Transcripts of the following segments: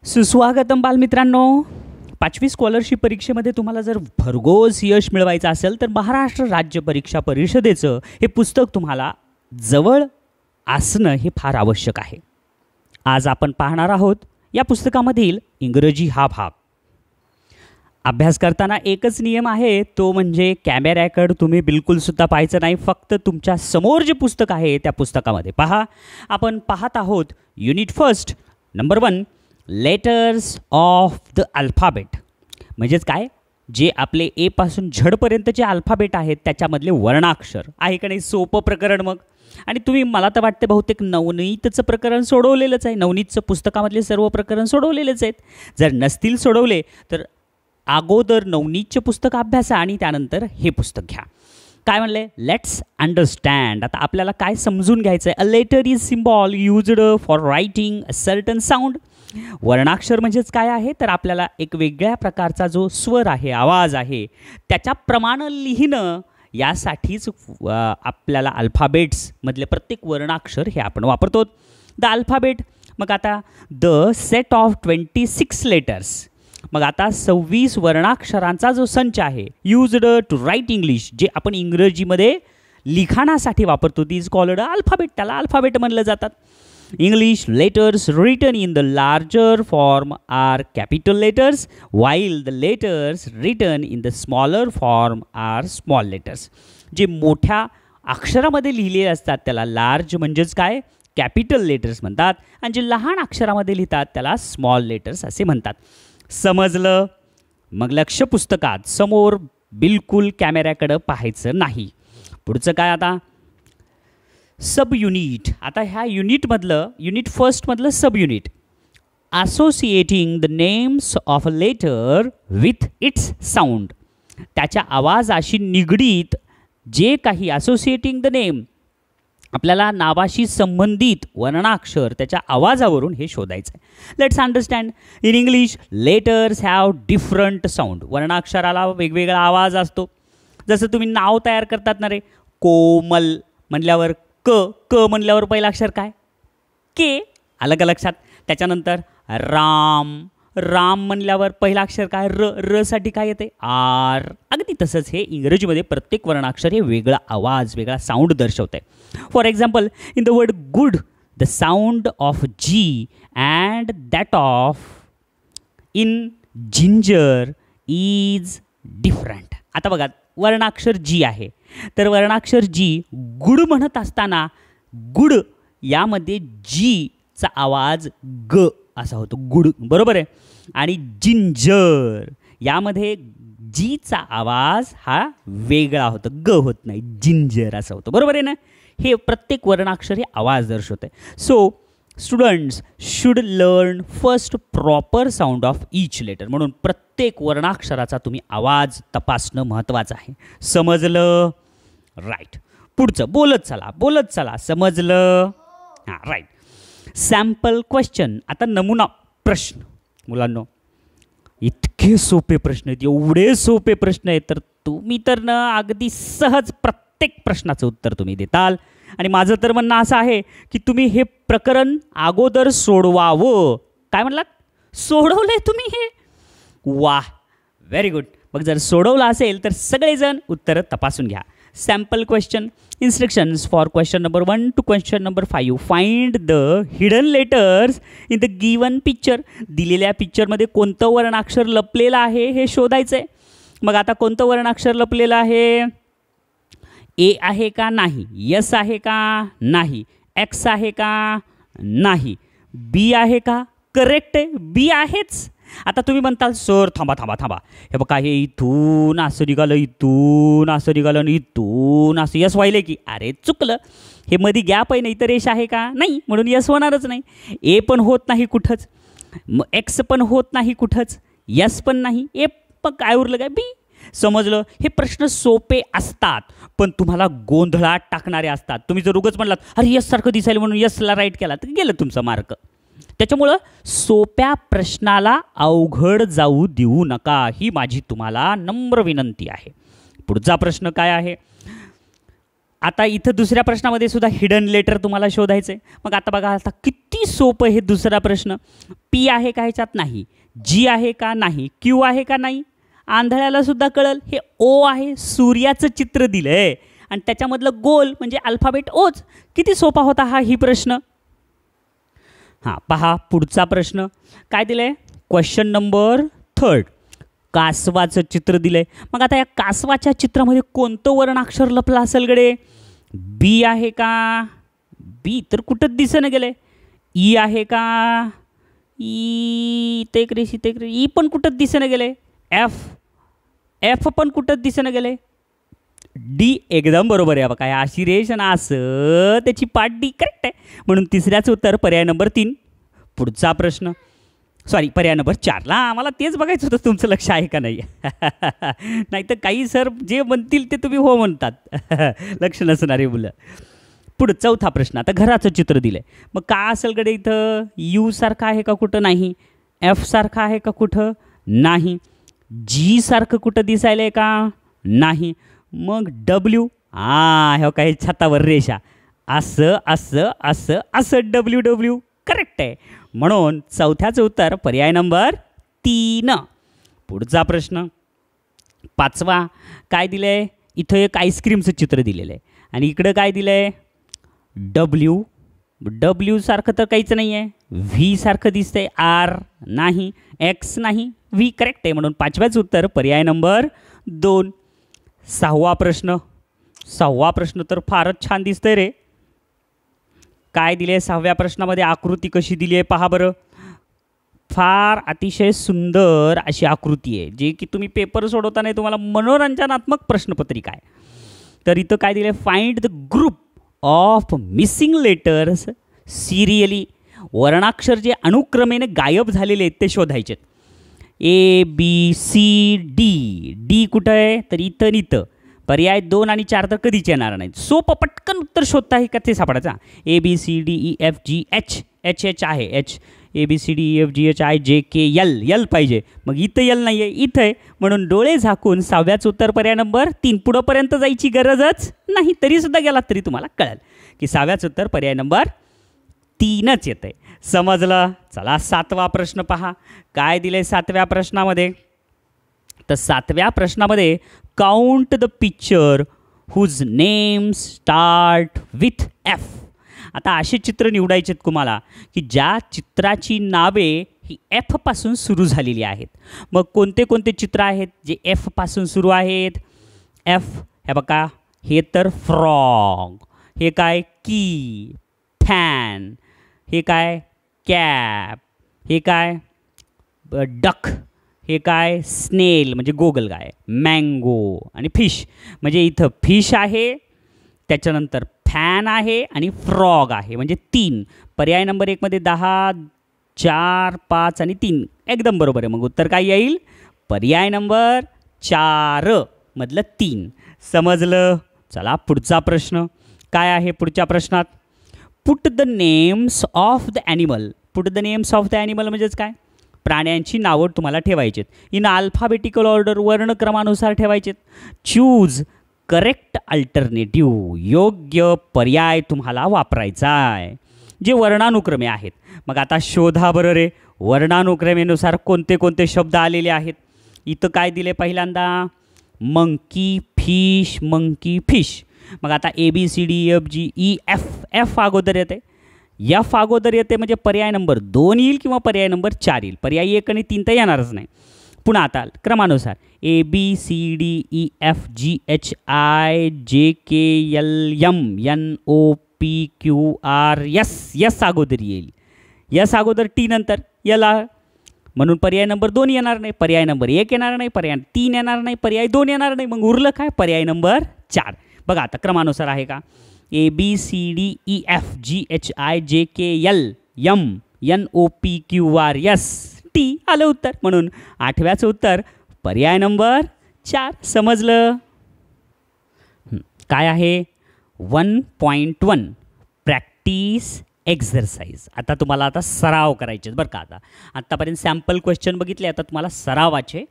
सुस्वागतम बालमित्रांनो. 5वी स्कॉलरशिप परीक्षेमध्ये तुम्हाला जर भरघोस यश मिळवायचं असेल तर महाराष्ट्र राज्य परीक्षा परिषदेचं हे पुस्तक तुम्हाला जवळ असणं हे फार आवश्यक आहे. आज आपण पाहणार आहोत या पुस्तकामधील इंग्रजी हा भाग. अभ्यास करताना एकच नियम आहे, तो म्हणजे कॅमेऱ्याकडे तुम्ही बिलकुलसुद्धा पाहायचं नाही. फक्त तुमच्या समोर जे पुस्तक आहे त्या पुस्तकामध्ये पहा. आपण पाहत आहोत unit first number 1 letters of the alphabet. म्हणजेच काय, जे आपले ए पासून झडपर्यंतचे अल्फाबेट आहेत त्याच्यामधले वर्णाक्षर आहे का नाही. सोपं प्रकरण मग. आणि तुम्ही मला तर वाटते बहुतेक नवनीतचं प्रकरण सोडवलेलंच आहे. नवनीतचं पुस्तकामधले सर्व प्रकरण सोडवलेलेच आहेत. जर नसतील सोडवले तर अगोदर नवनीतचे पुस्तक अभ्यासा आणि त्यानंतर हे पुस्तक घ्या. काय म्हणले, लेट्स अंडरस्टँड. आता आपल्याला काय समजून घ्यायचं आहे. A letter is symbol used for writing a certain sound. वर्णाक्षर म्हणजेच काय आहे, तर आपल्याला एक वेगळ्या प्रकारचा जो स्वर आहे, आवाज आहे, त्याच्याप्रमाणे लिहिणं यासाठीच आपल्याला अल्फाबेट्समधले प्रत्येक वर्णाक्षर हे आपण वापरतो. The alphabet. मग आता द सेट ऑफ 26 लेटर्स. मग आता 26 वर्णाक्षरांचा जो संच आहे, युज्ड टू राईट इंग्लिश, जे आपण इंग्रजीमध्ये लिखाणासाठी वापरतो, ती इज कॉल्ड अल्फाबेट. त्याला अल्फाबेट म्हणलं जातात. English letters written in the larger form are capital letters, while the letters written in the smaller form are small letters. जे मोठ्या अक्षरामध्ये लिहिलेले असतात त्याला लार्ज म्हणजेच काय, कॅपिटल लेटर्स म्हणतात. आणि जे लहान अक्षरामध्ये लिहितात त्याला स्मॉल लेटर्स असे म्हणतात. समजलं? मग लक्ष पुस्तकात समोर, बिलकुल कॅमेऱ्याकडं पाहायचं नाही. पुढचं काय आता, सब युनिट. आता ह्या युनिटमधलं, युनिट फर्स्टमधलं sub unit, associating the names of a letter with its sound. त्याच्या आवाजाशी निगडीत जे काही, असोसिएटिंग द नेम, आपल्याला नावाशी संबंधित वर्णाक्षर त्याच्या आवाजावरून हे शोधायचं आहे. Let's understand. In English letters have different sound. वर्णाक्षराला वेगवेगळा आवाज असतो. जसं तुम्ही नाव तयार करतात ना रे, कोमल म्हणल्यावर क, क म्हणल्यावर पहिलं अक्षर काय, के, आलं का लक्षात. त्याच्यानंतर राम, राम म्हणल्यावर पहिलं अक्षर काय, र, र साठी काय येते, आर. अगदी तसंच हे इंग्रजीमध्ये प्रत्येक वर्णाक्षर हे वेगळा आवाज, वेगळा साऊंड दर्शवत आहे. For example, in the word good the sound of G and that of in ginger is different. आता बघा, वर्णाक्षर जी आहे, तर वर्णाक्षर जी गुड म्हणत असताना गुड यामध्ये जीचा आवाज ग असा होतो, गुड, बरोबर आहे. आणि जिंजर यामध्ये जीचा आवाज हा वेगळा होतो, ग होत नाही, जिंजर असा होतो, बरोबर आहे ना. हे प्रत्येक वर्णाक्षर हे आवाज दर्शवते. So students should learn first proper sound of each letter. म्हणून प्रत्येक वर्णाक्षराचा तुम्ही आवाज तपासणं महत्त्वाचं आहे. समजलं? राईट. पुढचं बोलत चला, बोलत चला. समजलं? हां, राईट. Sample question. आता नमुना प्रश्न. मुलांनो, इतके सोपे प्रश्न आहेत, एवढे सोपे प्रश्न आहेत, तर तुम्ही तर ना अगदी सहज प्रत्येक प्रश्नाचं उत्तर तुम्ही देताल. आणि माझं तर म्हणणं असं आहे की तुम्ही हे प्रकरण अगोदर सोडवावं. काय म्हणलात? सोडवलंय तुम्ही हे? वाह, व्हेरी गुड. मग जर सोडवलं असेल तर सगळेजण उत्तरं तपासून घ्या. Sample question. Instructions for question number 1 to question number 5. Find the hidden letters in the given picture. दिलेल्या पिक्चरमध्ये कोणतं वर्णाक्षर लपलेलं आहे हे शोधायचं आहे. मग आता कोणतं वर्णाक्षर लपलेलं आहे? ए आहे का? नाही. यस आहे का? नाही. एक्स आहे का? नाही. बी आहे का? करेक्ट आहे, बी आहेच. आता तुम्ही म्हणताल सर थांबा थांबा थांबा, हे बघा हे इथून असं निघालं, इथून असं निघालं आणि इथून असं यस व्हायलं की. अरे चुकलं, हे मध्ये गॅप आहे, नाही तर रेष आहे का? नाही, म्हणून यस होणारच नाही. ए पण होत नाही कुठंच, एक्स पण होत नाही कुठंच, यस पण नाही, ए पण काय उरलं काय, बी. समजलं? हे प्रश्न सोपे असतात पण तुम्हाला गोंधळात टाकणारे असतात. तुम्ही जर उगाच म्हणलात अरे यस सारखं दिसायला म्हणून यसला राईट केला तर गेलं तुमचा मार्क. त्याच्यामुळं सोप्या प्रश्नाला अवघड जाऊ देऊ नका, ही माझी तुम्हाला नम्र विनंती आहे. पुढचा प्रश्न काय आहे? आता इथं दुसऱ्या प्रश्नामध्ये सुद्धा हिडन लेटर तुम्हाला शोधायचं आहे. मग आता बघा, आता किती सोपं हे दुसरा प्रश्न. पी आहे का ह्याच्यात? नाही. जी आहे का? नाही. क्यू आहे का? नाही. आंधळ्याला सुद्धा कळल. हे ओ आहे, सूर्याचं चित्र दिलं आहे आणि त्याच्यामधलं गोल म्हणजे अल्फाबेट ओच. किती सोपा होता हा ही प्रश्न. हां, पहा पुढचा प्रश्न काय दिलं आहे. Question number 3. कासवाचं चित्र दिलं आहे. मग आता या कासवाच्या चित्रामध्ये कोणतं वर्णाक्षर लपलं असेल गडे? बी आहे का? बी तर कुठंच दिसेना गेलं आहे. ई आहे का? ई तेकरे ई पण कुठंच दिसेना गेलं आहे. एफ पण कुठंच दिसेना गेलं आहे. डी एकदम बरोबर आहे. बघा या अशी रेष आणि असं त्याची पाठ डी करेक्ट आहे. म्हणून तिसऱ्याचं उत्तर पर्याय नंबर 3. पुढचा प्रश्न, सॉरी पर्याय नंबर 4ला. आम्हाला तेच बघायचं होतं तुमचं लक्ष आहे का नाही. नाही तर काही सर जे म्हणतील ते तुम्ही हो म्हणतात. लक्ष नसणारे मुलं. पुढं चौथा प्रश्न. आता घराचं चित्र दिलं आहे. मग का असेल कडे इथं? यू सारखं आहे का कुठं? नाही. एफ सारखं आहे का कुठं? नाही. जी सारखं कुठं दिसायला आहे का? नाही. मग डब्ल्यू. ह्या काही छतावर रेषा असं असं असं असं डब्ल्यू करेक्ट आहे. म्हणून चौथ्याचं उत्तर पर्याय नंबर 3. पुढचा प्रश्न 5वा काय दिलं आहे. इथं एक आईस्क्रीमचं चित्र दिलेलं आहे आणि इकडं काय दिलं आहे? डब्ल्यू सारखं तर काहीच नाही आहे. व्ही सारखं दिसतंय. आर नाही. एक्स नाही. व्ही करेक्ट आहे. म्हणून 5व्याचं उत्तर पर्याय नंबर 2. 6वा प्रश्न. 6वा प्रश्न तर फारच छान दिसतंय रे. काय दिले आहे 6व्या प्रश्नामध्ये? आकृती कशी दिली आहे पहा बरं. फार अतिशय सुंदर अशी आकृती आहे, जे की तुम्ही पेपर सोडवताना तुम्हाला मनोरंजनात्मक प्रश्नपत्रिका आहे. तर इथं काय दिलं आहे? Find the group of missing letters serially. वर्णाक्षर जे अनुक्रमेने गायब झालेले आहेत ते शोधायचे. A B C D. D कुठं आहे? तर इथं इथं. पर्याय 2 आणि 4 तर कधीच येणार नाहीत. सोपं पटकन उत्तर शोधता आहे का ते सापडायचा. A B C D E F G H. H H आहे. H A B C D E F G H I J K L. L पाहिजे. मग इथं यल नाही आहे, इथं आहे. म्हणून डोळे झाकून 6व्याचं उत्तर पर्याय नंबर 3. पुढंपर्यंत जायची गरजच नाही. तरीसुद्धा गेला तरी तुम्हाला कळेल की 6व्याचं उत्तर पर्याय नंबर 3च येतं आहे. समजलं. चला 7वा प्रश्न पहा. काय दिलं आहे 7व्या प्रश्नामध्ये? तर 7व्या प्रश्नामध्ये count the picture whose name start with F. आता असे चित्र निवडायचे आहेत तुम्हाला की ज्या चित्राची नावे ही एफ पासून सुरू झालेली आहेत. मग कोणते कोणते चित्र आहेत जे एफ पासून सुरू आहेत? एफ हे बघा, हे तर फ्रॉग. हे काय? की. फॅन. हे काय? कॅप. हे काय? डक. हे काय? स्नेल म्हणजे गोगलगाय. मँगो आणि फिश म्हणजे इथं फिश आहे, त्याच्यानंतर फॅन आहे आणि फ्रॉग आहे म्हणजे 3. पर्याय नंबर 1 मध्ये 10, 4, 5 आणि 3 एकदम बरोबर आहे. मग उत्तर काय येईल? पर्याय नंबर 4 मधलं 3. समजलं. चला पुढचा प्रश्न काय आहे? पुढच्या प्रश्नात put the names of the animal. Put the names of the animal म्हणजेच काय? प्राण्यांची नावं तुम्हाला ठेवायची आहेत. इन अल्फाबेटिकल ऑर्डर, वर्णक्रमानुसार ठेवायचे. Choose correct alternative. योग्य पर्याय तुम्हाला वापरायचा आहे जे वर्णानुक्रमे आहेत. मग आता शोधा बरं रे वर्णानुक्रमेनुसार कोणते कोणते शब्द आलेले आहेत. इथं काय दिले? पहिल्यांदा मंकी फिश. Monkey fish. मग आता A B C D F G E F. F अगोदर येते. एफ अगोदर येते म्हणजे पर्याय नंबर 2 येईल किंवा पर्याय नंबर 4 येईल. पर्याय 1 आणि 3 तर येणारच नाही. पुन्हा आता क्रमानुसार A B C D E F G H I J K L M N O P Q R S. S अगोदर येईल. यस अगोदर टी नंतर याला, म्हणून पर्याय नंबर 2 येणार नाही. पर्याय नंबर 1 येणार नाही. पर्याय 3 येणार नाही. पर्याय 2 येणार नाही. मग उरलं काय? पर्याय नंबर 4. बघा आता क्रमानुसार आहे का? A B C D E F G H I J K L M N O P Q R S T आलं उत्तर. म्हणून 8व्याचं उत्तर पर्याय नंबर 4. समजलं. काय आहे? 1.1 प्रॅक्टिस एक्झरसाइज. आता तुम्हाला आता सराव करायचे बरं का. आत्तापर्यंत सॅम्पल क्वेश्चन बघितले, आता तुम्हाला सरावाचे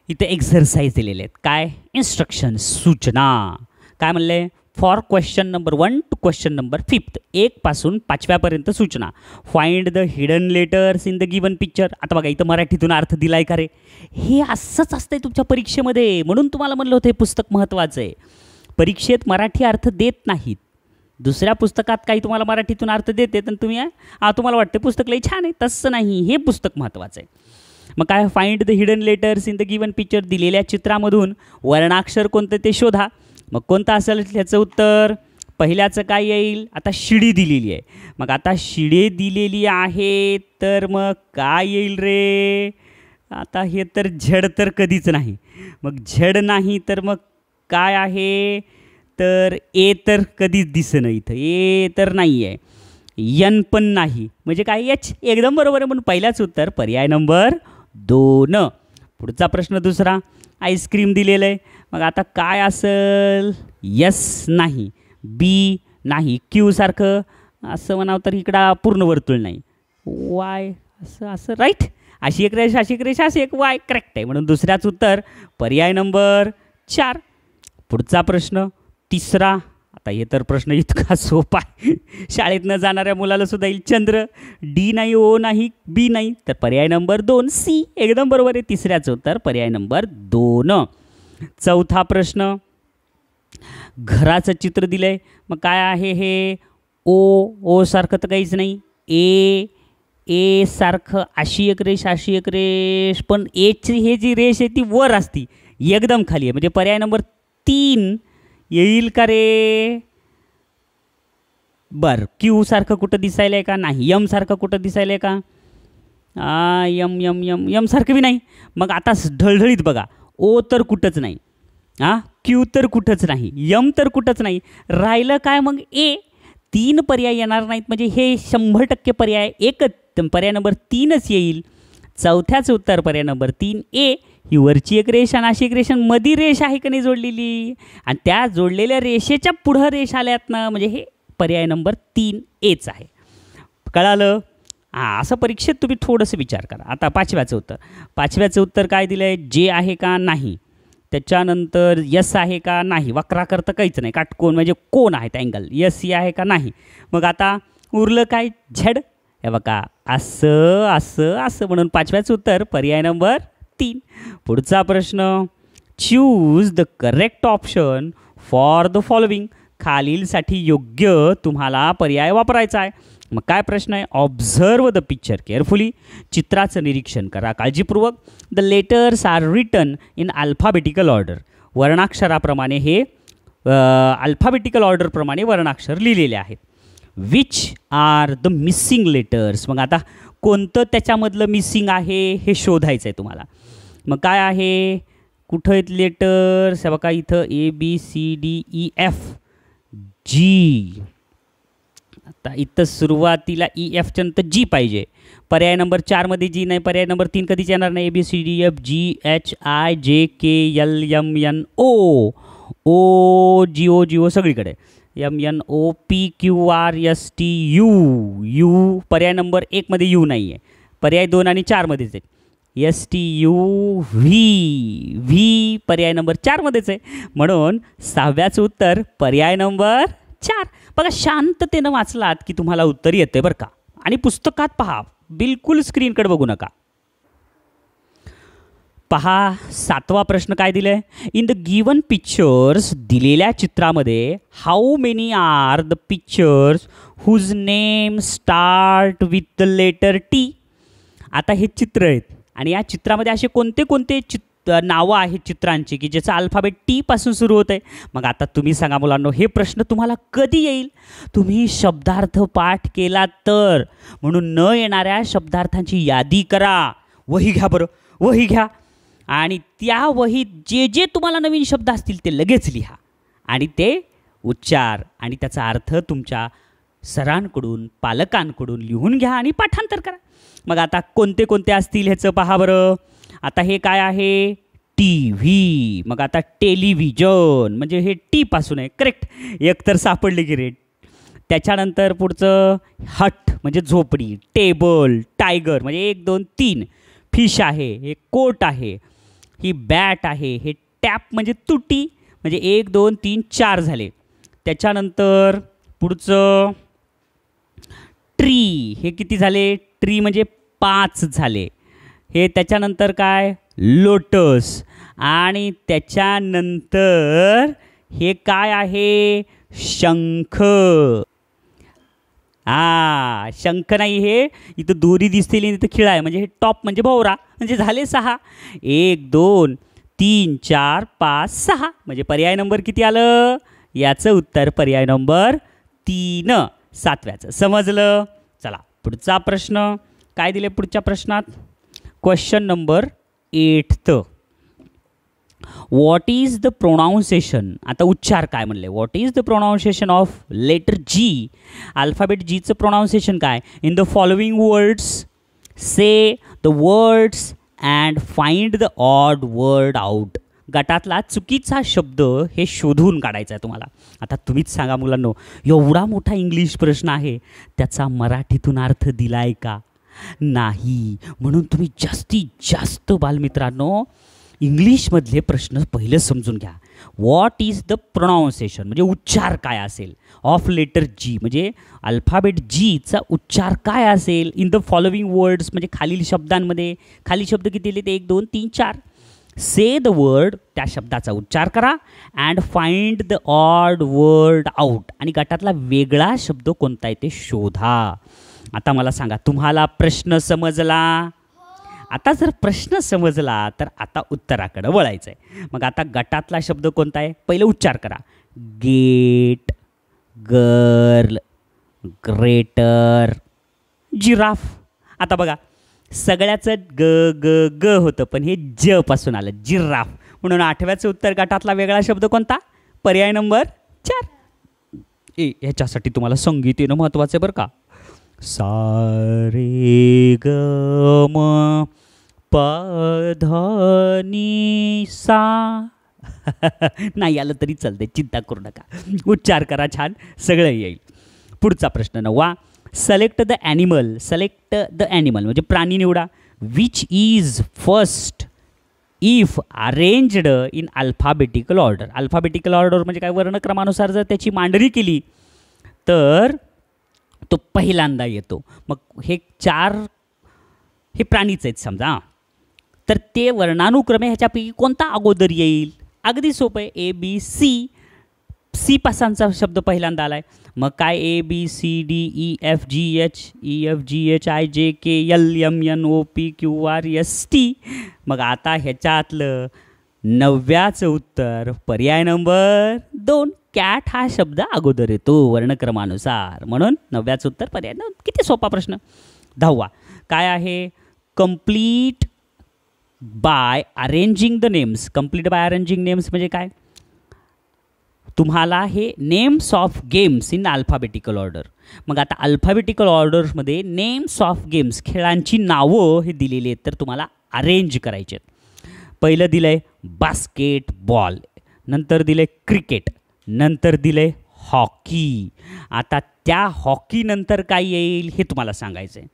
इथे एक्झरसाइज दिलेले आहेत. काय? इन्स्ट्रक्शन, सूचना. काय म्हणले? For question number 1 to question number 5 1 पासून 5व्यापर्यंत सूचना. Find the hidden letters in the given picture. आता बघा इथं मराठीतून अर्थ दिलाय का रे. हे असंच असतंय तुमच्या परीक्षेमध्ये, म्हणून तुम्हाला म्हणलं होतं हे पुस्तक महत्त्वाचं आहे. परीक्षेत मराठी अर्थ देत नाहीत. दुसऱ्या पुस्तकात काही तुम्हाला मराठीतून अर्थ देते तर तुम्ही तुम्हाला वाटते पुस्तक लई छान आहे, तसं नाही, हे पुस्तक महत्त्वाचं आहे. मग काय, find the hidden letters in the given picture. दिलेल्या चित्रामधून वर्णाक्षर कोणतं ते शोधा. मग कोणतं असेल त्याचं उत्तर. पहिल्याचं काय येईल, आता शिडी दिलेली आहे. मग आता शिडी दिलेली आहे तर मग काय येईल रे. आता हे तर झड तर कधीच नाही. मग झड नाही तर मग काय आहे, तर ए तर कधीच दिसेना इथं, ए तर नाही आहे. यन पण नाही, म्हणजे काय एच एकदम बरोबर आहे. म्हणून पहिल्याच उत्तर पर्याय नंबर 2. पुढचा प्रश्न दुसरा. आईस्क्रीम दिलेलं आहे. मग आता काय असेल, यस नाही, बी नाही, क्यू सारखं असं म्हणावं तर इकडं पूर्ण वर्तुळ नाही, वाय असं असं राईट. अशी एक रेष, अशी एक रेष, अशी एक वाय, करेक्ट आहे. म्हणून दुसऱ्याच उत्तर पर्याय नंबर 4. पुढचा प्रश्न तिसरा. आता हे तर प्रश्न इतका सोपा आहे, शाळेत न जाणाऱ्या मुलाला सुद्धा येईल. चंद्र. डी नाही, ओ नाही, बी नाही, तर पर्याय नंबर 2 सी एकदम बरोबर आहे. तिसऱ्याचं उत्तर पर्याय नंबर 2. चौथा प्रश्न. घराचं चित्र दिलंय. मग काय आहे हे, ओ सारखं तर काहीच नाही. ए सारखं अशी एक रेष, अशी एक रेष, पण एची हे जी रेष आहे ती वर असती, एकदम खाली आहे. म्हणजे पर्याय नंबर 3 येईल का रे. बरं, क्यू सारखं कुठं दिसायला आहे का, नाही. यम सारखं कुठं दिसायला आहे का, यम सारखं बी नाही. मग आता ढळढळीत बघा, ओ तर कुठंच नाही, क्यू तर कुठंच नाही, यम तर कुठंच नाही. राहिलं काय मग ए. 3 पर्याय येणार नाहीत, म्हणजे हे 100% पर्याय एकच, पर्याय नंबर 3च येईल. चौथ्याचं उत्तर पर्याय नंबर 3 ए. ही वरची एक रेष आणि अशी एक रेष, मधी रेष आहे का नाही जोडलेली, आणि त्या जोडलेल्या रेषेच्या पुढं रेष आल्यात ना, म्हणजे हे पर्याय नंबर 3 एच आहे. कळालं. असं परीक्षेत तुम्ही थोडंसं विचार करा. आता 5व्याचं उत्तर. 5व्याचं उत्तर काय दिलं आहे, जे आहे का नाही. त्याच्यानंतर यस आहे का नाही, वक्राकर्ता काहीच नाही, काटकोन म्हणजे कोण आहेत अँगल, यस ही आहे का नाही. मग आता उरलं काय, झेड. हे बघा असं असं असं, म्हणून 5व्याचं उत्तर पर्याय नंबर 3. पुढचा प्रश्न. Choose the correct option for the following. खालीलसाठी योग्य तुम्हाला पर्याय वापरायचा आहे. मग काय प्रश्न आहे, ऑब्झर्व द पिक्चर केअरफुली. चित्राचं निरीक्षण करा काळजीपूर्वक. The letters are written in alphabetical order. वर्णाक्षराप्रमाणे हे अल्फाबेटिकल ऑर्डरप्रमाणे वर्णाक्षर लिहिलेले आहेत. Which are the missing letters. मग आता कोणतं त्याच्यामधलं मिसिंग आहे हे शोधायचं आहे तुम्हाला. मग काय आहे, कुठं आहेत लेटर्स, हे बघा इथं ABCDEF जी. आता इथं सुरुवातीला EF नंतर जी पाहिजे. पर्याय नंबर 4 मध्ये जी नाही, पर्याय नंबर 3 कधीच येणार नाही. ABCDFGHIJKLMNO. ओ जिओ सगळीकडे. MNOPQRSTU. यू पर्याय नंबर 1 मध्ये यू नाही आहे, पर्याय 2 आणि 4 मध्येच आहे. STUV पर्याय नंबर 4 मध्येच आहे. म्हणून 6व्याचं उत्तर पर्याय नंबर 4. बघा शांततेनं वाचलात की तुम्हाला उत्तर येते बरं का. आणि पुस्तकात पहा, बिलकुल स्क्रीनकडे बघू नका. पहा 7वा प्रश्न काय दिलाय. In the given pictures. दिलेल्या चित्रामध्ये how many are the pictures whose name start with the letter T. आता हे चित्र आहेत आणि या चित्रामध्ये असे कोणते कोणते नावं आहेत चित्रांची की ज्याचा अल्फाबेट टी पासून सुरू होत आहे. मग आता तुम्ही सांगा मुलांनो, हे प्रश्न तुम्हाला कधी येईल, तुम्ही शब्दार्थ पाठ केला तर. म्हणून न येणाऱ्या शब्दार्थांची यादी करा. वही घ्या बरं, वही घ्या आणि त्या वहीत जे जे तुम्हाला नवीन शब्द असतील ते लगेच लिहा आणि ते उच्चार आणि त्याचा अर्थ तुमच्या सरांकडून पालकांकडून लिहून घ्या आणि पाठांतर करा. मग आता कोणते कोणते असतील ह्याचं पहा बरं. आता हे काय आहे, TV. मग आता टेलिव्हिजन म्हणजे हे टी पासून आहे, करेक्ट. एक तर सापडले की रेट. त्याच्यानंतर पुढचं हट म्हणजे झोपडी. टेबल, टायगर म्हणजे 1 2 3. फिश आहे, हे कोट आहे, ही बॅट आहे, हे टॅप म्हणजे तुटी म्हणजे 1 2 3 4 झाले. त्याच्यानंतर पुढचं ट्री, हे किती झाले? ट्री म्हणजे 5 झाले. हे त्याच्यानंतर काय? लोटस. आणि त्याच्यानंतर हे काय आहे? शंख. शंख नाही, हे इथं दोरी दिसते, इथं खिळा आहे, म्हणजे हे टॉप म्हणजे भोवरा, म्हणजे झाले 6. 1 2 3 4 5 6, म्हणजे पर्याय नंबर किती आलं? याचं उत्तर पर्याय नंबर 3, 7व्याचं. समजलं? चला पुढचा प्रश्न काय दिले पुढच्या प्रश्नात? Question number 8. What is the pronunciation? आता उच्चार काय म्हणले? What is the pronunciation of letter G? Alphabet जीचं प्रोनाऊन्सिएशन काय? In the following words see the words and find the odd word out. गटातला चुकीचा शब्द हे शोधून काढायचा आहे तुम्हाला. आता तुम्हीच सांगा मुलांनो, एवढा मोठा इंग्लिश प्रश्न आहे, त्याचा मराठीतून अर्थ दिलाय का? नाही. म्हणून तुम्ही जास्तीत जास्त बालमित्रांनो इंग्लिशमधले प्रश्न पहिलं समजून घ्या. व्हॉट इज द प्रोनाऊन्सिएशन म्हणजे उच्चार काय असेल ऑफ लेटर जी, म्हणजे अल्फाबेट जीचा उच्चार काय असेल इन द फॉलोइंग वर्ड्स, म्हणजे खालील शब्दांमध्ये. खाली शब्द किती दिले? 1 2 3 4. से द वर्ड, त्या शब्दाचा उच्चार करा. And find the odd word out, आणि गटातला वेगळा शब्द कोणता आहे ते शोधा. आता मला सांगा, तुम्हाला प्रश्न समजला? आता जर प्रश्न समजला तर आता उत्तराकडे वळायचं आहे. मग आता गटातला शब्द कोणता आहे? पहिलं उच्चार करा. Gate, girl, greater, giraffe. आता बघा, सगळ्याचं ग ग ग होतं, पण हे ज पासून आलं, जिराफ. म्हणून 8व्याचं उत्तर गटातला वेगळा शब्द कोणता? पर्याय नंबर 4. ह्याच्यासाठी तुम्हाला संगीत येणं महत्त्वाचं आहे बरं का. सा रे ग म प ध नि सा. नाही आलं तरी चालतंय, चिंता करू नका, उच्चार करा, छान सगळं येईल. पुढचा प्रश्न 9. Select the animal. Select the animal म्हणजे प्राणी निवडा. Which is first if arranged in alphabetical order. Alphabetical order म्हणजे काय? वर्णक्रमानुसार जर त्याची मांडणी केली तर तो पहिल्यांदा येतो. मग हे 4 हे प्राणीच आहेत समजा, तर ते वर्णानुक्रमे ह्याच्यापैकी कोणता अगोदर येईल? अगदी सोपं आहे. ए बी सी. सी पासूनचा शब्द पहिल्यांदा आलाय. मग काय? A B C D E F G H, E F G H I J K L M N O P Q R S T. मग आता ह्याच्यातलं 9व्याचं उत्तर पर्याय नंबर 2. कॅट हा शब्द अगोदर येतो वर्णक्रमानुसार, म्हणून 9व्याचं उत्तर पर्याय 2. किती सोपा प्रश्न. 10वा काय आहे? Complete bye arranging the names. Complete bye arranging names म्हणजे काय? तुम्हाला हे names of games in alphabetical order. मग आता अल्फाबेटिकल ऑर्डर्समध्ये नेम्स ऑफ गेम्स, खेळांची नावं हे दिलेली आहेत, तर तुम्हाला अरेंज करायचे आहेत. पहिलं दिलं आहे बास्केटबॉल, नंतर दिलं आहे क्रिकेट, नंतर दिलं आहे हॉकी. आता त्या हॉकीनंतर काय येईल हे तुम्हाला सांगायचं आहे.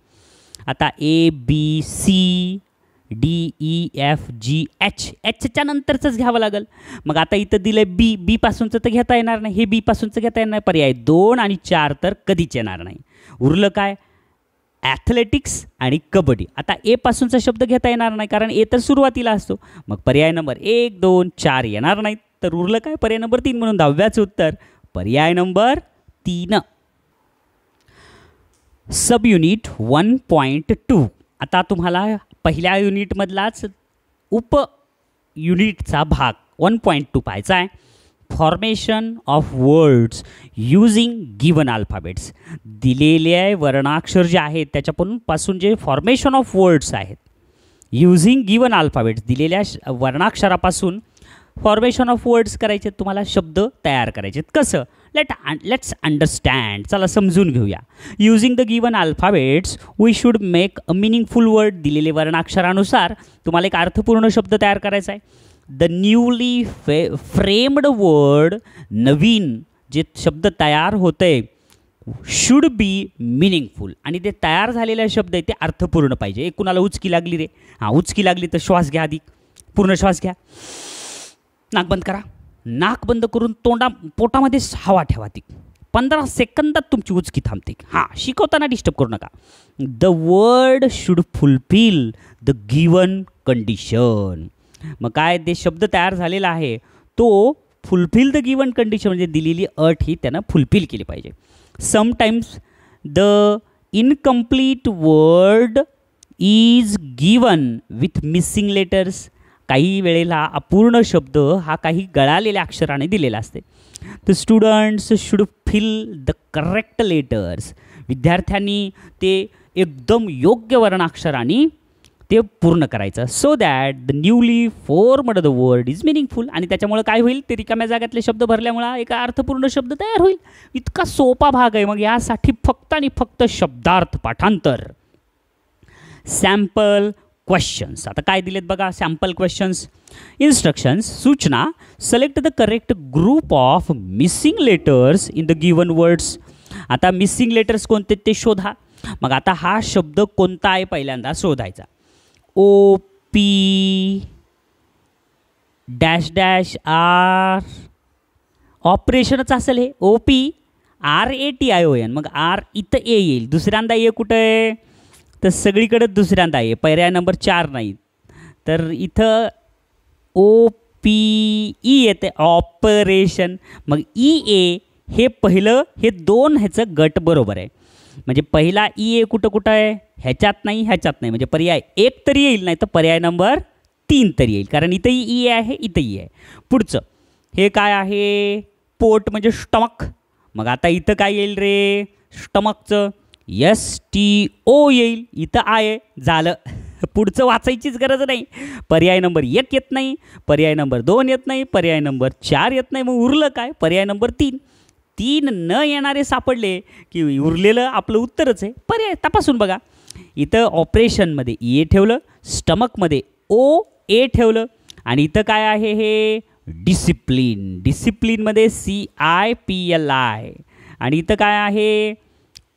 आता A B C D E F G H, एचच्या नंतरचंच घ्यावं लागेल. मग आता इथं दिलं आहे बी. बी पासूनचं तर घेता येणार नाही, हे बी पासूनचं घेता येणार नाही. पर्याय 2 आणि 4 तर कधीच येणार नाही. उरलं काय? ॲथलेटिक्स आणि कबड्डी. आता ए पासूनचा शब्द घेता येणार नाही, कारण ए तर सुरुवातीला असतो. मग पर्याय नंबर 1 2 4 येणार नाहीत, तर उरलं काय? पर्याय नंबर 3. म्हणून 10व्याचं उत्तर पर्याय नंबर 3. Sub unit 1.2. आता तुम्हाला पहिल्या युनिटमधलाच उप युनिटचा भाग 1.2 पाहायचा आहे. Formation of words using given alphabets. दिलेले वर्णाक्षर जे आहेत त्याच्यापासून जे फॉर्मेशन ऑफ वर्ड्स आहेत युजिंग गिवन अल्फाबेट्स, दिलेल्या वर्णाक्षरापासून फॉर्मेशन ऑफ वर्ड्स करायचे, तुम्हाला शब्द तयार करायचे. कसं? Let's understand. चला समजून घेऊया. Using the given alphabets we should make a meaningful word. दिलेले वर्णाक्षरानुसार तुम्हाला एक अर्थपूर्ण शब्द तयार करायचा आहे. द न्यूली फ्रेम्ड वर्ड, नवीन जे शब्द तयार होते, शुड बी मिनिंगफुल. आणि ते तयार झालेले शब्द आहे ते अर्थपूर्ण पाहिजे. एक कुणाला उचकी लागली रे, हां उचकी लागली तर श्वास घ्या, आधी पूर्ण श्वास घ्या, नाक बंद करा, नाक बंद करून पोटामध्ये हवा ठेवा. ती 15 सेकंदात तुमची उचकी थांबते. हां, शिकवताना डिस्टर्ब करू नका. The word should fulfil the given condition. मग काय ते शब्द तयार झालेला आहे तो फुलफिल द गिवन कंडिशन म्हणजे दिलेली अट ही त्यानं फुलफिल केली पाहिजे. Sometimes the incomplete word is given with missing letters. काही वेळेला अपूर्ण शब्द हा काही गळालेल्या अक्षराने दिलेला असते. The students should fill the correct letters. विद्यार्थ्यांनी ते एकदम योग्य वर्णाक्षरांनी ते पूर्ण करायचं. So that the newly formed the word is meaningful. आणि त्याच्यामुळे काय होईल, ते रिकाम्या जागातले शब्द भरल्यामुळे एक अर्थपूर्ण शब्द तयार होईल. इतका सोपा भाग आहे. मग यासाठी फक्त आणि फक्त शब्दार्थ पाठांतर. Sample questions. आता काय दिलेत बघा. Sample questions. इन्स्ट्रक्शन्स, सूचना. Select the correct group of missing letters in the given words. आता मिसिंग लेटर्स कोणते ते शोधा. मग आता हा शब्द कोणता आहे पहिल्यांदा शोधायचा. O P dash dash R. ऑपरेशनच असेल हे. O P RATION. मग आर इथं ए येईल. दुसऱ्यांदा ए कुठं आहे तर सगळीकडे दुसऱ्यांदा आहे. पर्याय नंबर 4 नाही. तर इथं OPE येते ऑपरेशन. मग EA हे पहिलं, हे दोन ह्याचं गट बरोबर आहे. म्हणजे पहिला EA कुठं आहे, ह्याच्यात नाही ह्याच्यात नाही. म्हणजे पर्याय 1 तरी येईल, नाही तर पर्याय नंबर 3 तरी येईल. कारण इथंही EA आहे इथंही आहे. पुढचं हे काय आहे, पोट म्हणजे स्टमक. मग आता इथं काय येईल रे, स्टमकचं STO येईल. इथं आहे. झालं. पुढचं वाचायचीच गरज नाही. पर्याय नंबर 1 येत नाही, पर्याय नंबर 2 येत नाही, पर्याय नंबर 4 येत नाही. मग उरलं काय, पर्याय नंबर 3. 3 न येणारे सापडले की उरलेलं आपलं उत्तरच आहे. पर्याय तपासून बघा. इथं ऑपरेशनमध्ये ए ठेवलं, स्टमकमध्ये OA ठेवलं, आणि इथं काय आहे हे डिसिप्लिन. डिसिप्लिनमध्ये CIPLI, आणि इथं काय आहे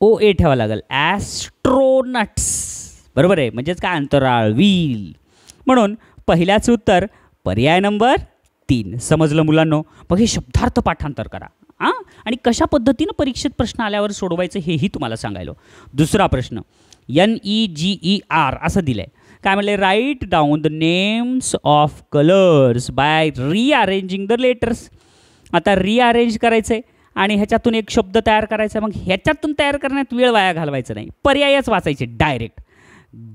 OA ठेवावं लागेल. ॲस्ट्रोनट्स. बरोबर आहे. म्हणजेच काय, अंतराळवीर. म्हणून पहिल्याचं उत्तर पर्याय नंबर 3. समजलं मुलांनो. मग हे शब्दार्थ पाठांतर करा. आणि कशा पद्धतीनं परीक्षेत प्रश्न आल्यावर सोडवायचं हेही तुम्हाला सांगायलो. दुसरा प्रश्न NEGER असं दिलं आहे. काय म्हणले, write down the names of colours by rearranging the letters. आता रिअरेंज करायचं आहे आणि ह्याच्यातून एक शब्द तयार करायचा. मग ह्याच्यातून तयार करण्यात वेळ वाया घालवायचं नाही. पर्यायच वाचायचे डायरेक्ट.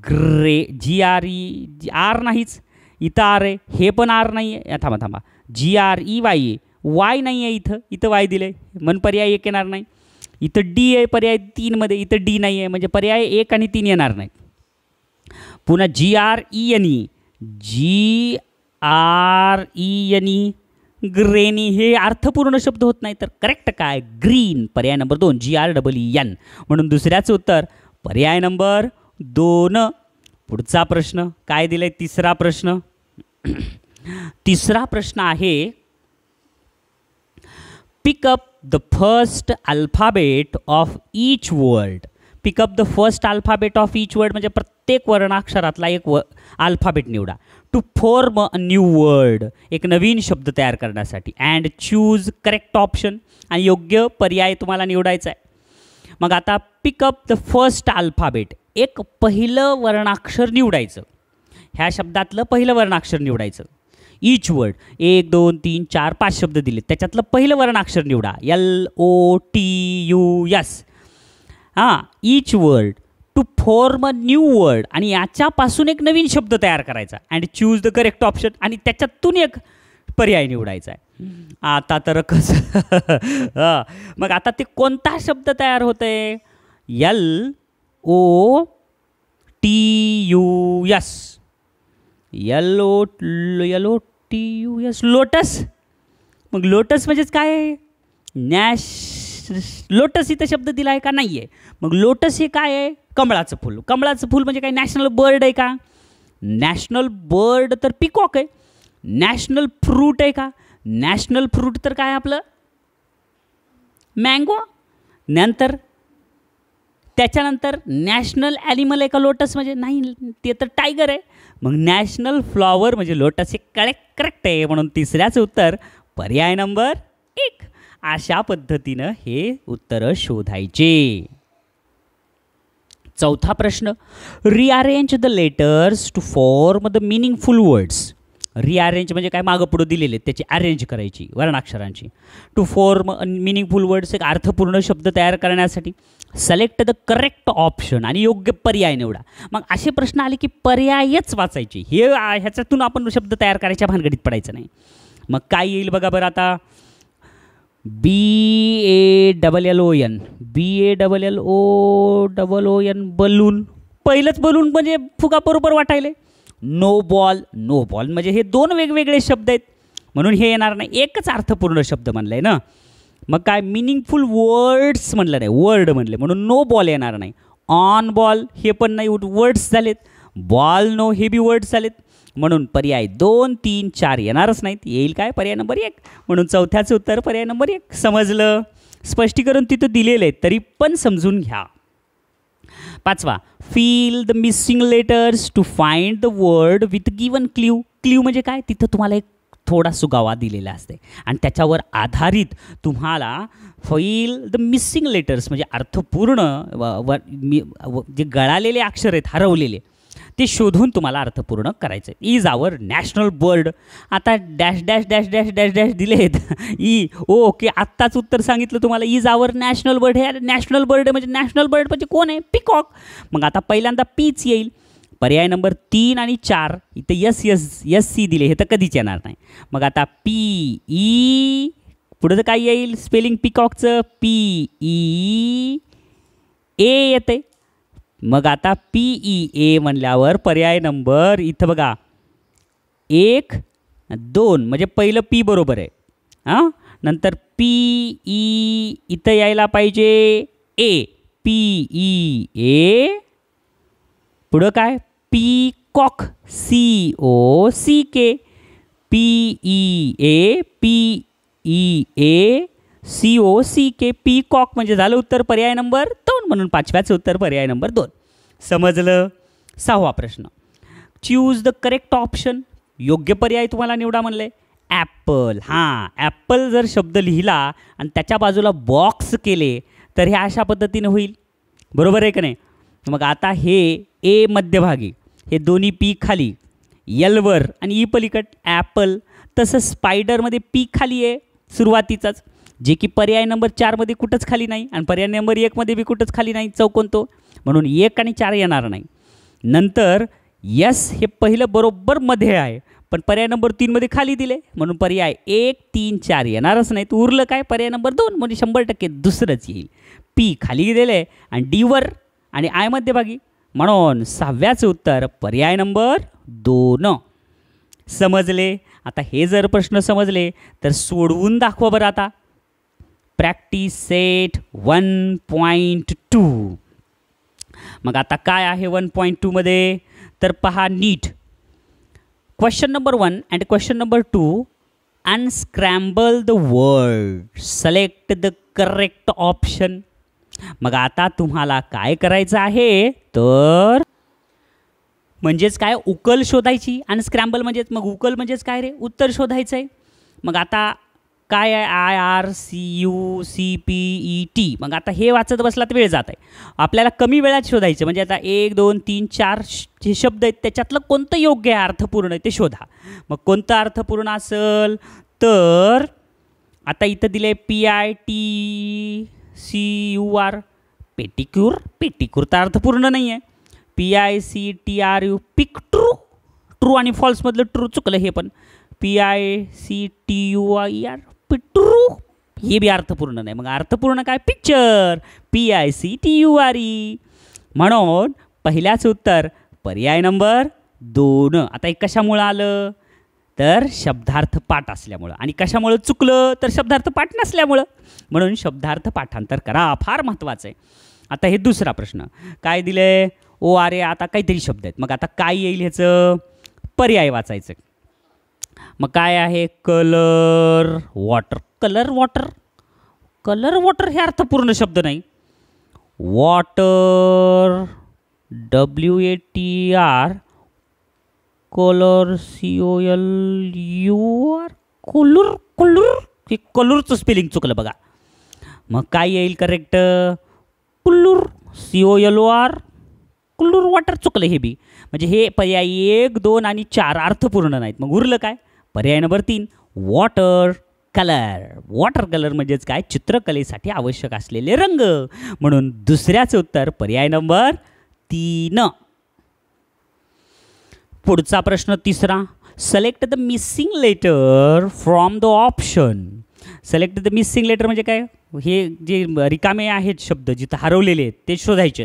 ग्रे GRE आर नाहीच. इथं आर आहे, हे पण आर नाही आहे. थांबा GREY वाय नाही आहे. इथं वाय दिले म्हणून पर्याय 1 येणार नाही. इथं D आहे पर्याय 3 मध्ये, इथं D नाही आहे म्हणजे पर्याय 1 आणि 3 येणार नाही. पुन्हा GRENE ग्रेनी हे अर्थपूर्ण शब्द होत नाही. तर करेक्ट काय, ग्रीन. पर्याय नंबर 2 GREEN. म्हणून दुसऱ्याचं उत्तर पर्याय नंबर 2. पुढचा प्रश्न काय दिलाय, तिसरा प्रश्न. तिसरा प्रश्न आहे, pick up the first alphabet of each word. Pick up the first alphabet of each word म्हणजे प्रत्येक वर्णाक्षरातला एक अल्फाबेट निवडा. To form a new word, एक नवीन शब्द तयार करण्यासाठी. अँड चूज करेक्ट ऑप्शन, आणि योग्य पर्याय तुम्हाला निवडायचा आहे. मग आता पिकअप द फर्स्ट अल्फाबेट, एक पहिलं वर्णाक्षर निवडायचं. ह्या शब्दातलं पहिलं वर्णाक्षर निवडायचं. ईच वर्ड 1 2 3 4 5 शब्द दिले, त्याच्यातलं पहिलं वर्णाक्षर निवडा. LOTUS. Each word to form a new word, आणि याच्यापासून एक नवीन शब्द तयार करायचा. And choose the correct option, आणि त्याच्यातून एक पर्याय निवडायचा आहे. आता तर कसं मग आता ते कोणता शब्द तयार होत आहे, LOTUS. LOTUS lotus. मग लोटस म्हणजेच काय, लोटस इथं शब्द दिला आहे का, नाही आहे. मग लोटस हे काय आहे, कमळाचं फूल. कमळाचं फूल म्हणजे काय, नॅशनल बर्ड आहे का, नॅशनल बर्ड तर पिकॉक आहे. नॅशनल फ्रूट आहे का, नॅशनल फ्रूट तर काय आपलं मँगो. नंतर त्याच्यानंतर नॅशनल ॲनिमल आहे का लोटस, म्हणजे नाही, ते तर टायगर आहे. मग नॅशनल फ्लॉवर म्हणजे लोटस हे करेक्ट आहे. म्हणून तिसऱ्याचं उत्तर पर्याय नंबर 1. अशा पद्धतीनं हे उत्तर शोधायचे. चौथा प्रश्न, rearrange the letters to form the meaningful words. Rearrange म्हणजे काय, मागं पुढं दिलेले त्याची अरेंज करायची वर्णाक्षरांची. टू फॉर्म मिनिंगफुल वर्ड्स, एक अर्थपूर्ण शब्द तयार करण्यासाठी सिलेक्ट द करेक्ट ऑप्शन आणि योग्य पर्याय निवडा. मग असे प्रश्न आले की पर्यायच वाचायचे. ह्याच्यातून आपण शब्द तयार करायच्या भानगडीत पडायचं नाही. मग काय येईल बघा बरं आता. BALLON balloon. पहिलंच बलून म्हणजे फुगा बरोबर वाटायले. नो बॉल म्हणजे हे दोन वेगवेगळे शब्द आहेत म्हणून हे येणार नाही. एकच अर्थपूर्ण शब्द म्हणलं आहे ना. मग काय मिनिंगफुल वर्ड्स म्हणलं नाही, वर्ड म्हणले म्हणून नो बॉल येणार नाही. ऑन बॉल हे पण नाही, वर्ड्स झालेत. बॉल नो हे बी वर्ड्स झालेत म्हणून पर्याय 2, 3, 4 येणारच नाहीत. येईल काय, पर्याय नंबर 1. म्हणून चौथ्याचं उत्तर पर्याय नंबर 1. समजलं. स्पष्टीकरण तिथं दिलेलं आहे तरी पण समजून घ्या. 5वा, fill the missing letters to find the word with given clue. Clue म्हणजे काय, तिथं तुम्हाला एक थोडा सुगावा दिलेला असते आणि त्याच्यावर आधारित तुम्हाला फील द मिसिंग लेटर्स म्हणजे अर्थपूर्ण जे गळालेले अक्षर आहेत, हरवलेले, ते शोधून तुम्हाला अर्थपूर्ण करायचं आहे. Is our national bird. आता dash dash dash dash dash dash दिले आहेत. ओके, आत्ताच उत्तर सांगितलं तुम्हाला. Is our national bird. हे नॅशनल बर्ड म्हणजे नॅशनल बर्ड म्हणजे कोण आहे, पिकॉक. मग आता पहिल्यांदा पीच येईल. पर्याय नंबर 3 आणि 4 इथे सी दिले, हे तर कधीच येणार नाही. मग आता PE पुढं काय येईल स्पेलिंग पिकॉकचं, PEA येते. मग आता PEA म्हणल्यावर पर्याय नंबर इथं बघा 1, 2 म्हणजे पहिलं P बरोबर आहे. नंतर PE इथं यायला पाहिजे A. PEA पुढं काय peacock, COCK. PEA COCK peacock म्हणजे झालं उत्तर पर्याय नंबर 2. म्हणून 5व्याचं उत्तर पर्याय नंबर 2. समजलं. 6वा प्रश्न, चूज द करेक्ट ऑप्शन. योग्य पर्याय तुम्हाला निवडा म्हणले. ॲपल. ॲपल जर शब्द लिहिला आणि त्याच्या बाजूला बॉक्स केले तर हे अशा पद्धतीने होईल. बरोबर आहे का नाही. मग आता हे ए मध्यभागी, हे दोन्ही पी खाली, एलवर आणि ई पलीकट ॲपल. तसं स्पायडरमध्ये पी खाली आहे सुरुवातीचाच, जे की पर्याय नंबर 4मध्ये कुठंच खाली नाही आणि पर्याय नंबर 1मध्ये बी कुठंच खाली नाही, चौकोन तो. म्हणून 1 आणि 4 येणार नाही. नंतर यस हे पहिलं बरोबर मध्ये आहे पण पर्याय नंबर 3मध्ये खाली दिले म्हणून पर्याय 1, 3, 4 येणारच नाही. उरलं काय पर्याय नंबर 2 म्हणजे 100% दुसरंच येईल. पी खाली दिले आणि डीवर आणि आय मध्यभागी म्हणून 6व्याचं उत्तर पर्याय नंबर 2. समजले. आता हे जर प्रश्न समजले तर सोडवून दाखवा बरं. आता प्रॅक्टिस सेट 1.2. मग आता काय आहे 1.2 मध्ये तर पहा नीट. Question number 1 and question number 2. Unscramble the word, select the correct option. मग आता तुम्हाला काय करायचं आहे तर म्हणजेच काय उकल शोधायची. अनस्क्रॅम्बल म्हणजेच मग उकल म्हणजेच काय रे, उत्तर शोधायचं आहे. मग आता काय आहे IRCUCPET. मग आता हे वाचत बसला तर वेळ जात आहे. आपल्याला कमी वेळात शोधायचं म्हणजे आता 1, 2, 3, 4 जे शब्द आहेत त्याच्यातलं कोणतं योग्य आहे अर्थपूर्ण आहे ते शोधा. मग कोणतं अर्थपूर्ण असेल तर आता इथं दिले PITCUR पेटिक्यूर. पेटिक्यूर तर अर्थपूर्ण नाही आहे. PICTRU पिक ट्रू. ट्रू आणि फॉल्समधलं ट्रू चुकलं हे पण. PICTUIR ट्रू हे बी अर्थपूर्ण नाही. मग अर्थपूर्ण काय पिक्चर, PICTURE. म्हणून पहिल्याचं उत्तर पर्याय नंबर 2. आता हे कशामुळं आलं तर शब्दार्थ पाठ असल्यामुळं. आणि कशामुळं चुकलं तर शब्दार्थ पाठ नसल्यामुळं. म्हणून शब्दार्थ पाठांतर करा, फार महत्त्वाचं आहे. आता हे दुसरा प्रश्न काय दिले अरे आता काहीतरी शब्द आहेत. मग आता काय येईल ह्याचं पर्याय वाचायचं. मग काय आहे colour water. Colour water, colour water हे अर्थपूर्ण शब्द नाही. Water WATR colour COLUR Kollur Kollur हे कोल्लूरचं स्पेलिंग चुकलं बघा. मग काय येईल करेक्ट? कुल्लूर, COLOR, कुल्लूर वॉटर चुकलं हे बी. म्हणजे हे पर्याय 1, 2 आणि 4 अर्थपूर्ण नाहीत. मग उरलं काय? पर्याय number 3 water colour. Water colour म्हणजेच काय? चित्रकलेसाठी आवश्यक असलेले रंग. म्हणून दुसऱ्याचं उत्तर पर्याय नंबर 3. पुढचा प्रश्न तिसरा. Select the missing letter from the option. Select the missing letter म्हणजे काय? हे जे रिकामे आहेत शब्द जिथं हरवलेले आहेत ते शोधायचे.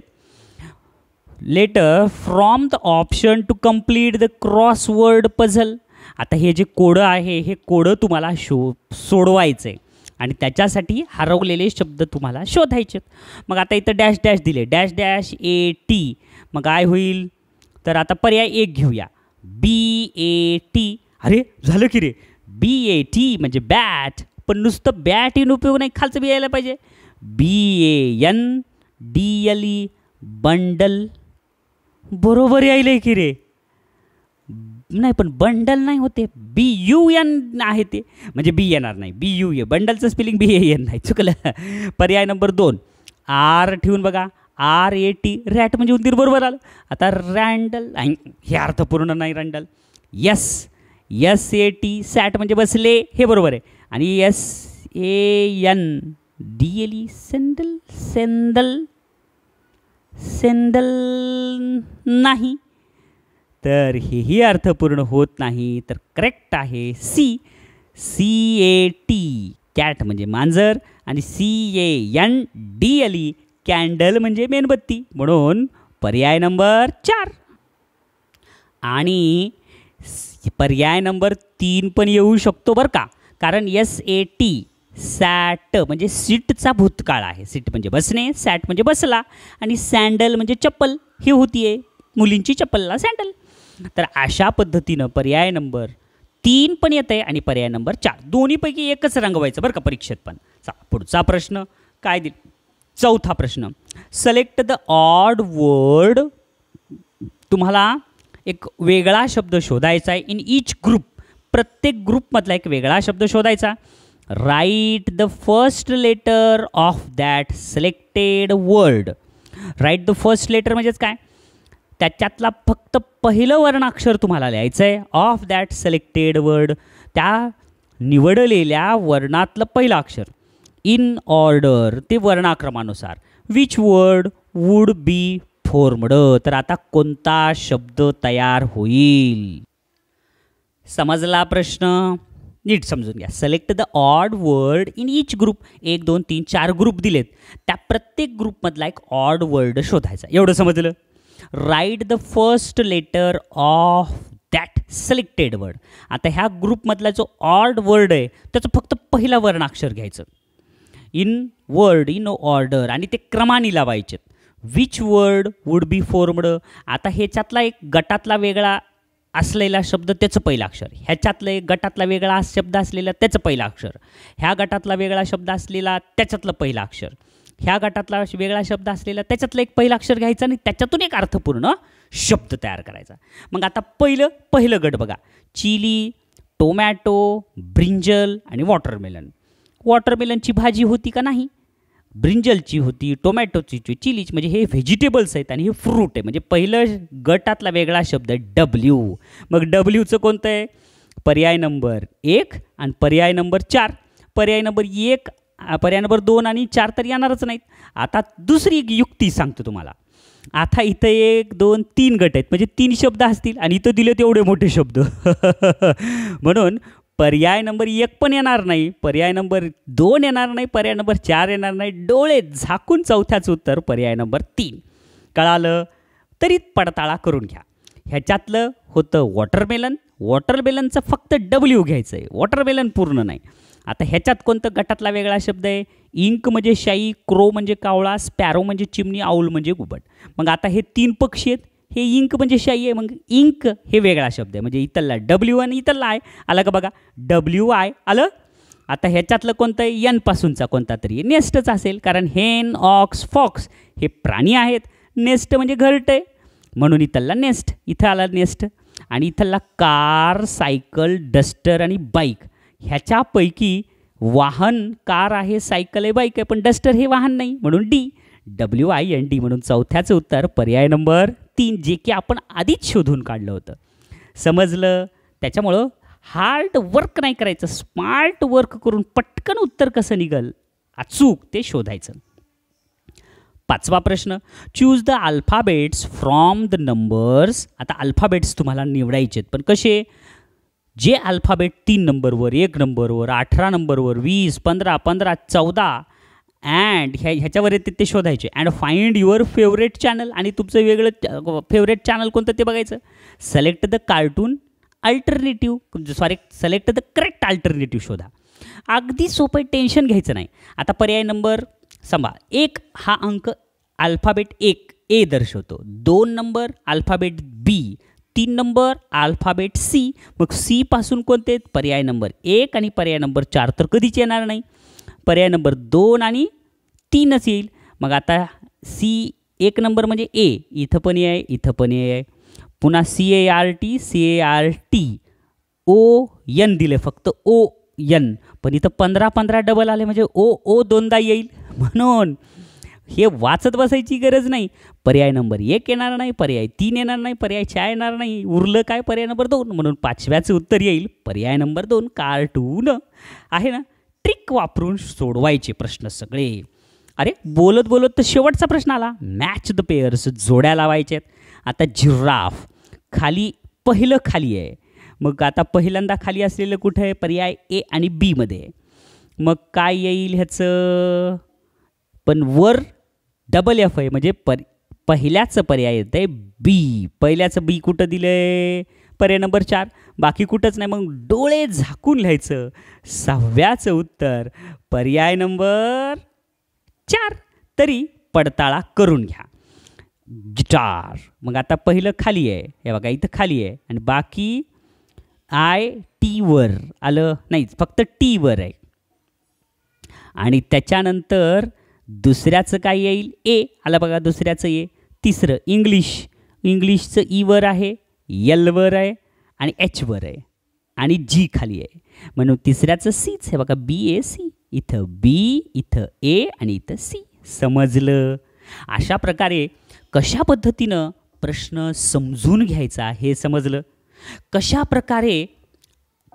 Letter from the option to complete the crossword puzzle. आता हे जे कोडं आहे हे कोडं तुम्हाला सोडवायचं आहे आणि त्याच्यासाठी हरवलेले शब्द तुम्हाला शोधायचे. मग आता इथं डॅश डॅश दिले, डॅश डॅश AT. मग काय होईल? तर आता पर्याय 1 घेऊया, BAT. अरे झालं की रे, BAT म्हणजे बॅट. पण नुसतं बॅट येऊन उपयोग नाही, खालचं बी यायला पाहिजे. BANDLE bundle. बरोबर यायलं की रे. नाही पण बंडल नाही होते, BUN आहे ते, म्हणजे बी येणार नाही. BUA बंडलचं स्पेलिंग BAN नाही, चुकलं. पर्याय नंबर 2 R ठेवून बघा, RAT रॅट म्हणजे उंदीर. बरोबर आलं. आता रँडल हे अर्थपूर्ण नाही रँडल. SAT सॅट म्हणजे बसले, हे बरोबर आहे. आणि SANDLE सेंडल. सेंदल सेंडल नाही, तर हेही अर्थपूर्ण होत नाही. तर करेक्ट आहे CAT कॅट म्हणजे मांजर आणि CANDLE कॅन्डल म्हणजे मेणबत्ती. म्हणून पर्याय नंबर 4. आणि पर्याय नंबर 3 पण येऊ शकतो बरं का, कारण SAT सॅट म्हणजे सीटचा भूतकाळ आहे. सीट म्हणजे बसणे, सॅट म्हणजे बसला आणि सँडल म्हणजे चप्पल. ही होतीये मुलींची चप्पलला सँडल. तर अशा पद्धतीनं पर्याय नंबर 3 पण येत आहे आणि पर्याय नंबर 4 दोन्हीपैकी एकच रंगवायचं बरं का परीक्षेत पण. पुढचा प्रश्न काय दिल? चौथा प्रश्न. Select the odd word. तुम्हाला एक वेगळा शब्द शोधायचा आहे इन ईच ग्रुप. प्रत्येक ग्रुपमधला एक वेगळा शब्द शोधायचा. Write the first letter of that selected word. Write the first letter म्हणजेच काय? त्याच्यातला फक्त पहिलं वर्णाक्षर तुम्हाला लिहायचं आहे ऑफ दॅट सिलेक्टेड वर्ड. त्या निवडलेल्या वर्णातलं पहिलं अक्षर. इन ऑर्डर ते वर्णाक्रमानुसार. Which word would be formed. तर आता कोणता शब्द तयार होईल? समजला प्रश्न? नीट समजून घ्या. Select the odd word in each group. 1 2 3 4 group दिलेत, त्या प्रत्येक ग्रुपमधला एक ऑड वर्ड शोधायचा. एवढं समजलं? Write the first letter of that selected word. आता ह्या ग्रुपमधला जो ऑड वर्ड आहे त्याचं फक्त पहिला वर्णाक्षर घ्यायचं. इन वर्ड इन ऑर्डर आणि ते क्रमाने लावायचे. Which word would be formed. आता ह्याच्यातला एक गटातला वेगळा असलेला शब्द त्याचं पहिलं अक्षर, ह्याच्यातलं एक गटातला वेगळा शब्द असलेला त्याचं पहिलं अक्षर, ह्या गटातला वेगळा शब्द असलेला त्याच्यातलं पहिलं अक्षर, ह्या गटातला वेगळा शब्द असलेला त्याच्यातलं एक पहिलं अक्षर घ्यायचं आणि त्याच्यातून एक अर्थपूर्ण शब्द तयार करायचा. मग आता पहिलं गट बघा. चिली, टोमॅटो, ब्रिंजल आणि वॉटरमेलन. वॉटरमेलनची भाजी होती का नाही? ब्रिंजलची होती, टोमॅटोची, चिलीची. म्हणजे हे व्हेजिटेबल्स आहेत आणि हे फ्रूट आहे. म्हणजे पहिलं गटातला वेगळा शब्द आहे W. मग Wचं कोणतं आहे? पर्याय नंबर 1 आणि पर्याय नंबर 4. पर्याय नंबर 1, पर्याय नंबर 2 आणि 4 तर येणारच नाहीत. आता दुसरी युक्ती सांगतो तुम्हाला. आता इथं 1 2 3 गट आहेत, म्हणजे 3 शब्द असतील आणि इथं दिले तेवढे मोठे शब्द. म्हणून पर्याय नंबर 1 पण येणार नाही, पर्याय नंबर 2 येणार नाही, पर्याय नंबर 4 येणार नाही. डोळे झाकून चौथ्याचं उत्तर पर्याय नंबर 3. कळालं? तरी पडताळा करून घ्या. ह्याच्यातलं होतं वॉटरमेलन. वॉटरमेलनचं फक्त W घ्यायचं आहे, वॉटरमेलन पूर्ण नाही. आता ह्याच्यात कोणतं गटातला वेगळा शब्द आहे? इंक म्हणजे शाई, क्रो म्हणजे कावळा, स्पॅरो म्हणजे चिमणी, आऊल म्हणजे घुबड. मग आता हे 3 पक्षी आहेत. हे इंक म्हणजे शाई आहे, मग इंक हे वेगळा शब्द आहे. म्हणजे इथला W आणि इथला I आलं का बघा? WI आलं. आता ह्याच्यातलं कोणतं आहे? N पासूनचा कोणता तरी नेस्टच असेल, कारण हेन, ऑक्स, फॉक्स हे प्राणी आहेत. नेस्ट म्हणजे घरट आहे, म्हणून इथला नेस्ट. इथं आला नेस्ट. आणि इथला कार, सायकल, डस्टर आणि बाईक ह्याच्यापैकी वाहन कार आहे, सायकल आहे, बाईक आहे, पण डस्टर हे वाहन नाही, म्हणून डी. WIND म्हणून चौथ्याचं उत्तर पर्याय नंबर 3, जे की आपण आधीच शोधून काढलं होतं. समजलं? त्याच्यामुळं हार्ड वर्क नाही करायचं, स्मार्ट वर्क करून पटकन उत्तर कसं निघल अचूक ते शोधायचं. 5वा प्रश्न, choose the alphabets from the numbers. आता अल्फाबेट्स तुम्हाला निवडायचे आहेत, पण कसे? जे अल्फाबेट 3 नंबरवर, 1 नंबरवर, 18 नंबरवर, 20, 15, 14 अँड ह्याच्यावर येते ते शोधायचे. And find your favourite channel, आणि तुमचं वेगळं फेवरेट चॅनल कोणतं ते बघायचं. Select the cartoon alternative, select the correct alternative शोधा. अगदी सोपं, टेन्शन घ्यायचं नाही. आता पर्याय नंबर सांभा, 1 हा अंक अल्फाबेट 1 ए दर्शवतो, 2 नंबर अल्फाबेट बी, 3 नंबर अल्फाबेट सी. मग सी पासून कोणते आहेत? पर्याय नंबर 1 आणि पर्याय नंबर 4 तर कधीच येणार नाही. पर्याय नंबर 2 आणि 3च येईल. मग आता सी 1 नंबर म्हणजे ए, इथं पण आहे, इथं पण आहे. पुन्हा CART ON दिले, फक्त ON, पण इथं 15 डबल आले म्हणजे ओ दोनदा येईल. म्हणून हे वाचत बसायची गरज नाही. पर्याय नंबर 1 येणार नाही, पर्याय 3 येणार नाही, पर्याय 4 येणार नाही, उरलं काय? पर्याय नंबर 2. म्हणून 5व्याचं उत्तर येईल पर्याय नंबर 2, कार्टून. आहे ना? ट्रिक वापरून सोडवायचे प्रश्न सगळे. अरे बोलत बोलत तर शेवटचा प्रश्न आला, मॅच द पेअर्स, जोड्या लावायच्यात. आता जिराफ पहिलं खाली आहे. मग आता पहिल्यांदा खाली असलेलं कुठं आहे? पर्याय ए आणि बी मध्ये. मग काय येईल ह्याचं? पण वर FF आहे, म्हणजे पहिल्याचं पर्याय येतं आहे बी. पहिल्याचं बी कुठं दिलं आहे? पर्याय नंबर 4. बाकी कुठंच नाही. मग डोळे झाकून लिहायचं. 6व्याचं उत्तर पर्याय नंबर 4. तरी पडताळा करून घ्या. गिटार. मग आता पहिलं खाली आहे, हे बघा इथं खाली आहे, आणि बाकी IT वर आलं नाही, फक्त टी वर आहे. आणि त्याच्यानंतर दुसऱ्याचं काय येईल? ए आलं बघा, दुसऱ्याचं ए. तिसरं इंग्लिशचं ई वर आहे, एल वर आहे, आणि एच वर आहे, आणि जी खाली आहे. म्हणून तिसऱ्याचं सीच आहे बघा, BAC. इथं बी, इथं ए, आणि इथं सी. समजलं? अशा प्रकारे कशा पद्धतीनं प्रश्न समजून घ्यायचा हे समजलं. कशा प्रकारे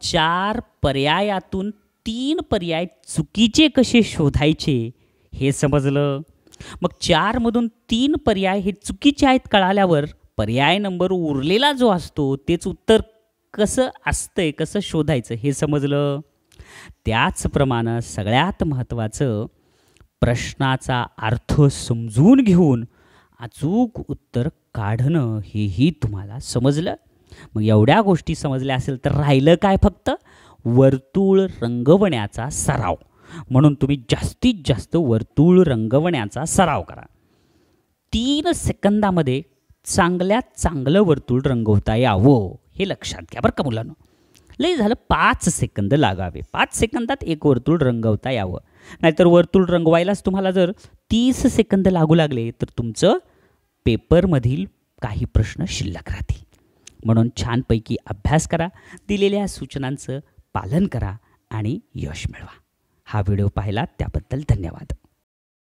4 पर्यायातून 3 पर्याय चुकीचे कसे शोधायचे हे समजलं. मग 4 मधून 3 पर्याय हे चुकीचे आहेत कळाल्यावर पर्याय नंबर उरलेला जो असतो तेच उत्तर कसं असतंय, कसं शोधायचं हे समजलं. त्याचप्रमाणे सगळ्यात महत्त्वाचं, प्रश्नाचा अर्थ समजून घेऊन अचूक उत्तर काढणं हेही तुम्हाला समजलं. मग एवढ्या गोष्टी समजल्या असेल तर राहिलं काय? फक्त वर्तुळ रंगवण्याचा सराव. म्हणून तुम्ही जास्तीत जास्त वर्तुळ रंगवण्याचा सराव करा. 3 सेकंदामध्ये चांगल्यात चांगलं वर्तुळ रंगवता यावं हे लक्षात घ्या बरं का मुलांनो. लय झालं 5 सेकंद लागावे, 5 सेकंदात एक वर्तुळ रंगवता यावं. नाहीतर वर्तुळ रंगवायलाच तुम्हाला जर 30 सेकंद लागू लागले तर तुमचं पेपरमधील काही प्रश्न शिल्लक राहतील. म्हणून छानपैकी अभ्यास करा, दिलेल्या सूचनांचं पालन करा आणि यश मिळवा. हा व्हिडिओ पाहिला त्याबद्दल धन्यवाद.